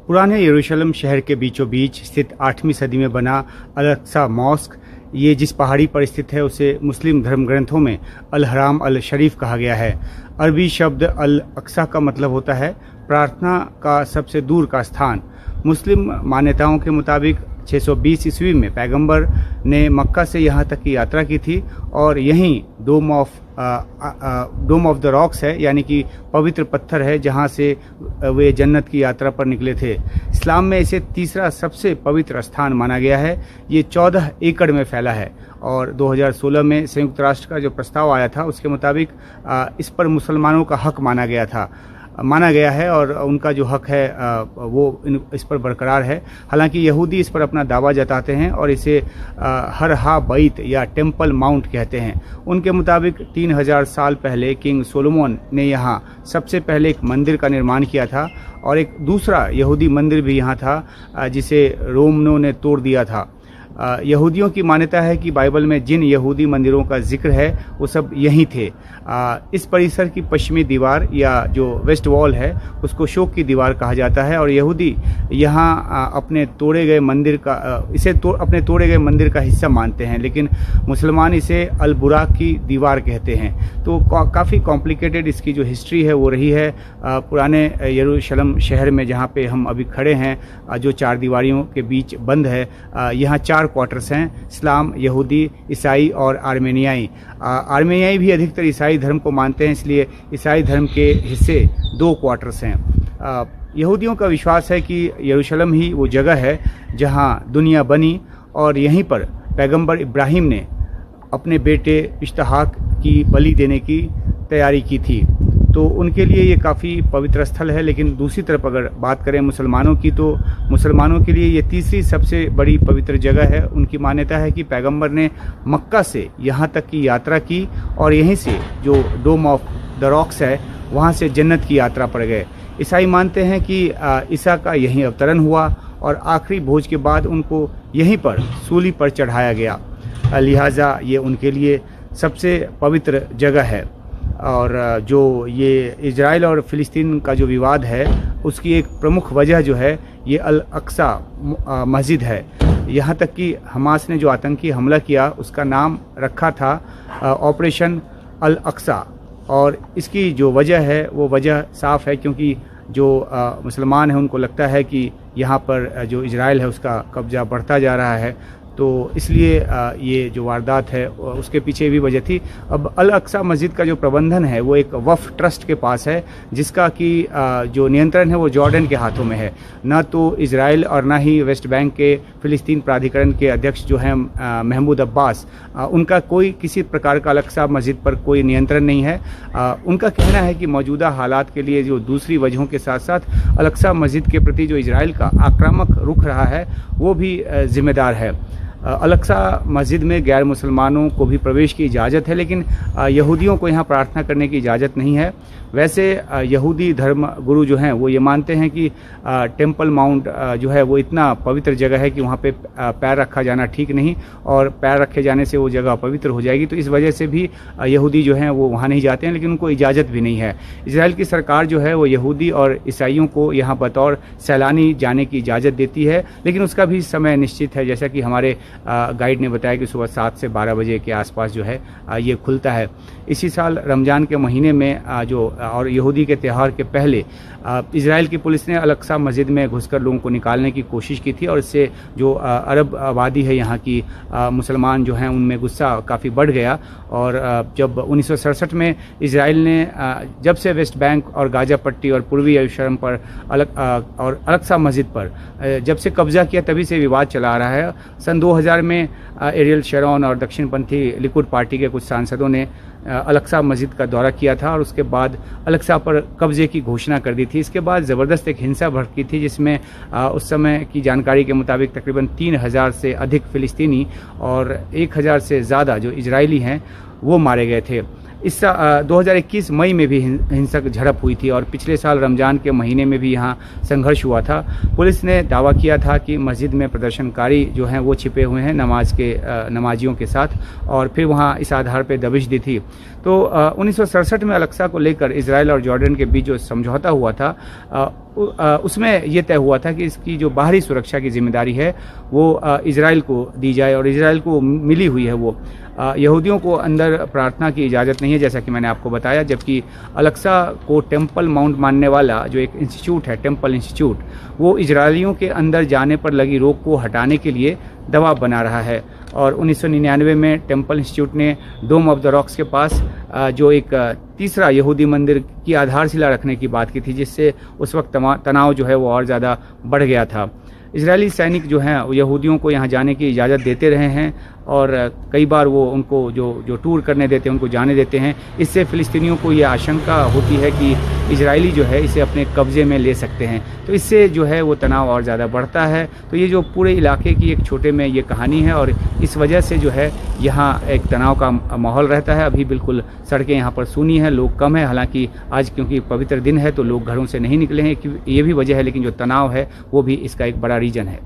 पुराने यरूशलेम शहर के बीचों बीच स्थित 8वीं सदी में बना अल-अक्सा मॉस्क, ये जिस पहाड़ी पर स्थित है उसे मुस्लिम धर्म ग्रंथों में अल हराम अल शरीफ कहा गया है। अरबी शब्द अल अक्सा का मतलब होता है प्रार्थना का सबसे दूर का स्थान। मुस्लिम मान्यताओं के मुताबिक 620 ईस्वी में पैगंबर ने मक्का से यहाँ तक की यात्रा की थी और यहीं डोम ऑफ द रॉक्स है, यानी कि पवित्र पत्थर है, जहाँ से वे जन्नत की यात्रा पर निकले थे। इस्लाम में इसे तीसरा सबसे पवित्र स्थान माना गया है। ये 14 एकड़ में फैला है और 2016 में संयुक्त राष्ट्र का जो प्रस्ताव आया था उसके मुताबिक इस पर मुसलमानों का हक माना गया है और उनका जो हक है वो इस पर बरकरार है। हालांकि यहूदी इस पर अपना दावा जताते हैं और इसे हर हा बैत या टेम्पल माउंट कहते हैं। उनके मुताबिक 3000 साल पहले किंग सोलोमन ने यहाँ सबसे पहले एक मंदिर का निर्माण किया था और एक दूसरा यहूदी मंदिर भी यहाँ था जिसे रोमनों ने तोड़ दिया था। यहूदियों की मान्यता है कि बाइबल में जिन यहूदी मंदिरों का जिक्र है वो सब यहीं थे। इस परिसर की पश्चिमी दीवार या जो वेस्ट वॉल है उसको शोक की दीवार कहा जाता है और यहूदी यहाँ अपने तोड़े गए मंदिर का हिस्सा मानते हैं, लेकिन मुसलमान इसे अल बुराक की दीवार कहते हैं। तो काफ़ी कॉम्प्लिकेटेड इसकी जो हिस्ट्री है वो रही है। पुराने यरूशलेम शहर में जहाँ पे हम अभी खड़े हैं, जो 4 दीवारियों के बीच बंद है, यहाँ 4 क्वार्टर्स हैं, इस्लाम, यहूदी, ईसाई और आर्मेनियाई। आर्मेनियाई भी अधिकतर ईसाई धर्म को मानते हैं, इसलिए ईसाई धर्म के हिस्से 2 क्वार्टर्स हैं। यहूदियों का विश्वास है कि यरूशलेम ही वो जगह है जहां दुनिया बनी और यहीं पर पैगंबर इब्राहिम ने अपने बेटे इश्तहाक की बलि देने की तैयारी की थी। तो उनके लिए ये काफ़ी पवित्र स्थल है। लेकिन दूसरी तरफ अगर बात करें मुसलमानों की, तो मुसलमानों के लिए ये तीसरी सबसे बड़ी पवित्र जगह है। उनकी मान्यता है कि पैगंबर ने मक्का से यहाँ तक की यात्रा की और यहीं से जो डोम ऑफ द रॉक्स है वहाँ से जन्नत की यात्रा पर गए। ईसाई मानते हैं कि ईसा का यहीं अवतरण हुआ और आखिरी भोज के बाद उनको यहीं पर सूली पर चढ़ाया गया, लिहाजा ये उनके लिए सबसे पवित्र जगह है। और जो ये इजराइल और फ़िलिस्तीन का जो विवाद है उसकी एक प्रमुख वजह जो है ये अल अक्सा मस्जिद है। यहाँ तक कि हमास ने जो आतंकी हमला किया उसका नाम रखा था ऑपरेशन अल अक्सा, और इसकी जो वजह है वो वजह साफ़ है, क्योंकि जो मुसलमान हैं उनको लगता है कि यहाँ पर जो इजराइल है उसका कब्ज़ा बढ़ता जा रहा है, तो इसलिए ये जो वारदात है उसके पीछे भी वजह थी। अब अल अक्सा मस्जिद का जो प्रबंधन है वो एक वफ़ ट्रस्ट के पास है, जिसका कि जो नियंत्रण है वो जॉर्डन के हाथों में है। ना तो इजराइल और ना ही वेस्ट बैंक के फ़िलिस्तीन प्राधिकरण के अध्यक्ष जो हैं महमूद अब्बास, उनका कोई किसी प्रकार का अल अक्सा मस्जिद पर कोई नियंत्रण नहीं है। उनका कहना है कि मौजूदा हालात के लिए जो दूसरी वजहों के साथ साथ अल अक्सा मस्जिद के प्रति जो इजराइल का आक्रामक रुख रहा है वो भी जिम्मेदार है। अल अक्सा मस्जिद में गैर मुसलमानों को भी प्रवेश की इजाज़त है, लेकिन यहूदियों को यहाँ प्रार्थना करने की इजाज़त नहीं है। वैसे यहूदी धर्म गुरु जो हैं वो ये मानते हैं कि टेम्पल माउंट जो है वो इतना पवित्र जगह है कि वहाँ पे पैर रखा जाना ठीक नहीं, और पैर रखे जाने से वो जगह पवित्र हो जाएगी। तो इस वजह से भी यहूदी जो हैं वो वहाँ नहीं जाते हैं, लेकिन उनको इजाज़त भी नहीं है। इजराइल की सरकार जो है वो यहूदी और ईसाइयों को यहाँ बतौर सैलानी जाने की इजाज़त देती है, लेकिन उसका भी समय निश्चित है। जैसा कि हमारे गाइड ने बताया कि सुबह 7 से 12 बजे के आसपास जो है ये खुलता है। इसी साल रमज़ान के महीने में और यहूदी के त्यौहार के पहले इजराइल की पुलिस ने अल अक्सा मस्जिद में घुसकर लोगों को निकालने की कोशिश की थी, और इससे जो अरब आबादी है यहाँ की, मुसलमान जो हैं उनमें गुस्सा काफ़ी बढ़ गया। और जब 1967 में इजराइल ने जब से वेस्ट बैंक और गाजा पट्टी और पूर्वी यरूशलेम पर अल अक्सा मस्जिद पर जब से कब्जा किया, तभी से विवाद चला आ रहा है। सन 2000 में एरियल शेरोन और दक्षिणपंथी लिकुड पार्टी के कुछ सांसदों ने अल अक्सा मस्जिद का दौरा किया था और उसके बाद अल अक्सा पर कब्जे की घोषणा कर दी थी। इसके बाद ज़बरदस्त एक हिंसा भड़की थी, जिसमें उस समय की जानकारी के मुताबिक तकरीबन 3000 से अधिक फ़िलिस्तीनी और 1000 से ज़्यादा जो इजरायली हैं वो मारे गए थे। इस 2021 मई में भी हिंसक झड़प हुई थी और पिछले साल रमज़ान के महीने में भी यहाँ संघर्ष हुआ था। पुलिस ने दावा किया था कि मस्जिद में प्रदर्शनकारी जो हैं वो छिपे हुए हैं नमाजियों के साथ, और फिर वहाँ इस आधार पर दबिश दी थी। तो 1967 में अल अक्सा को लेकर इजराइल और जॉर्डन के बीच जो समझौता हुआ था उसमें ये तय हुआ था कि इसकी जो बाहरी सुरक्षा की जिम्मेदारी है वो इजराइल को दी जाए, और इजराइल को मिली हुई है वो। यहूदियों को अंदर प्रार्थना की इजाज़त नहीं है, जैसा कि मैंने आपको बताया, जबकि अलक्सा को टेम्पल माउंट मानने वाला जो एक इंस्टीट्यूट है, टेम्पल इंस्टीट्यूट, वो इजरायलियों के अंदर जाने पर लगी रोक को हटाने के लिए दबाव बना रहा है। और 1999 में टेम्पल इंस्टीट्यूट ने डोम ऑफ द रॉक्स के पास जो एक तीसरा यहूदी मंदिर की आधारशिला रखने की बात की थी, जिससे उस वक्त तनाव जो है वो और ज़्यादा बढ़ गया था। इजरायली सैनिक जो हैं वो यहूदियों को यहाँ जाने की इजाज़त देते रहे हैं, और कई बार वो उनको जो टूर करने देते हैं उनको जाने देते हैं। इससे फ़िलिस्तीनियों को ये आशंका होती है कि इजरायली जो है इसे अपने कब्ज़े में ले सकते हैं, तो इससे जो है वो तनाव और ज़्यादा बढ़ता है। तो ये जो पूरे इलाके की एक छोटे में ये कहानी है, और इस वजह से जो है यहाँ एक तनाव का माहौल रहता है। अभी बिल्कुल सड़कें यहाँ पर सूनी हैं, लोग कम हैं। हालांकि आज क्योंकि पवित्र दिन है तो लोग घरों से नहीं निकले हैं, ये भी वजह है, लेकिन जो तनाव है वो भी इसका एक बड़ा रीज़न है।